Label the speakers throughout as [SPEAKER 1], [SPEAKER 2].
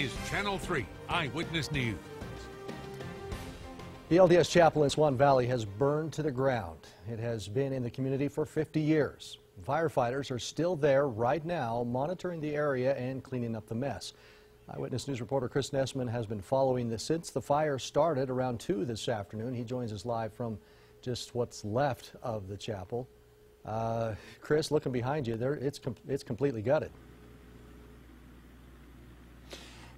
[SPEAKER 1] is Channel 3 Eyewitness News.
[SPEAKER 2] The LDS chapel in Swan Valley has burned to the ground. It has been in the community for 50 years. Firefighters are still there right now, monitoring the area and cleaning up the mess. Eyewitness News reporter Chris Nessman has been following this since the fire started around 2 this afternoon. He joins us live from just what's left of the chapel. Chris, looking behind you there, it's completely gutted.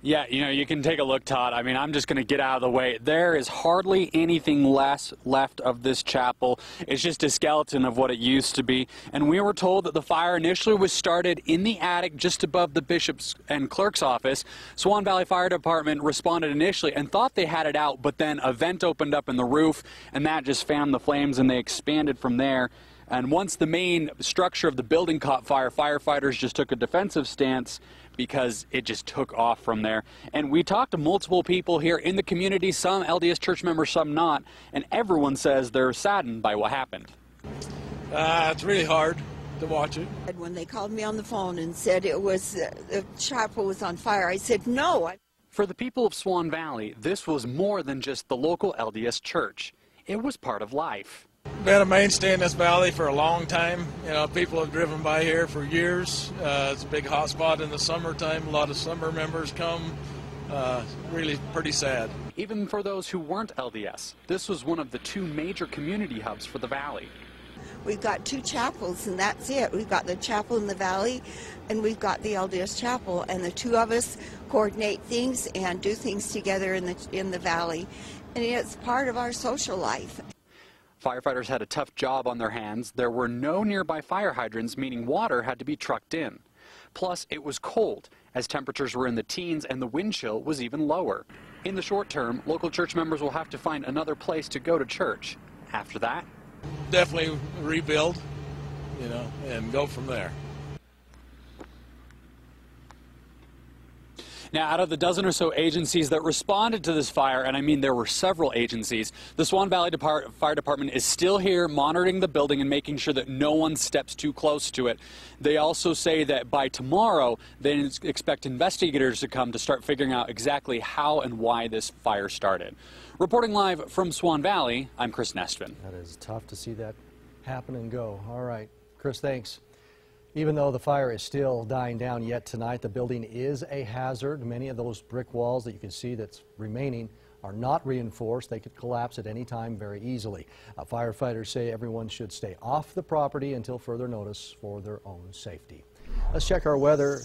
[SPEAKER 3] Yeah, you can take a look, Todd. I mean, I'm just going to get out of the way. There is hardly anything left of this chapel. It's just a skeleton of what it used to be. And we were told that the fire initially was started in the attic just above the bishop's and clerk's office. Swan Valley Fire Department responded initially and thought they had it out, but then a vent opened up in the roof, and that just fanned the flames, and they expanded from there. And once the main structure of the building caught fire, firefighters just took a defensive stance because it just took off from there. And we talked to multiple people here in the community, some LDS church members, some not, and everyone says they're saddened by what happened.
[SPEAKER 4] It's really hard to watch it.
[SPEAKER 5] When they called me on the phone and said it was the chapel was on fire, I said no.
[SPEAKER 3] For the people of Swan Valley, this was more than just the local LDS church. It was part of life.
[SPEAKER 4] Been a mainstay in this valley for a long time. People have driven by here for years. It's a big hot spot in the summertime. A lot of summer members come. Really pretty sad.
[SPEAKER 3] Even for those who weren't LDS, this was one of the 2 major community hubs for the valley.
[SPEAKER 5] We've got 2 chapels, and that's it. We've got the chapel in the valley, and we've got the LDS chapel, and the 2 of us coordinate things and do things together in the valley, and it's part of our social life.
[SPEAKER 3] Firefighters had a tough job on their hands. There were no nearby fire hydrants, meaning water had to be trucked in. Plus, it was cold, as temperatures were in the teens and the wind chill was even lower. In the short term, local church members will have to find another place to go to church. After that,
[SPEAKER 4] definitely rebuild, and go from there.
[SPEAKER 3] Now, out of the dozen or so agencies that responded to this fire, and I mean there were several agencies, the Swan Valley Fire Department is still here monitoring the building and making sure that no one steps too close to it. They also say that by tomorrow, they expect investigators to come to start figuring out exactly how and why this fire started. Reporting live from Swan Valley, I'm Chris Nessman.
[SPEAKER 2] That is tough to see that happen and go. All right, Chris, thanks. Even though the fire is still dying down yet tonight, the building is a hazard. Many of those brick walls that you can see that's remaining are not reinforced. They could collapse at any time very easily. Firefighters say everyone should stay off the property until further notice for their own safety. Let's check our weather.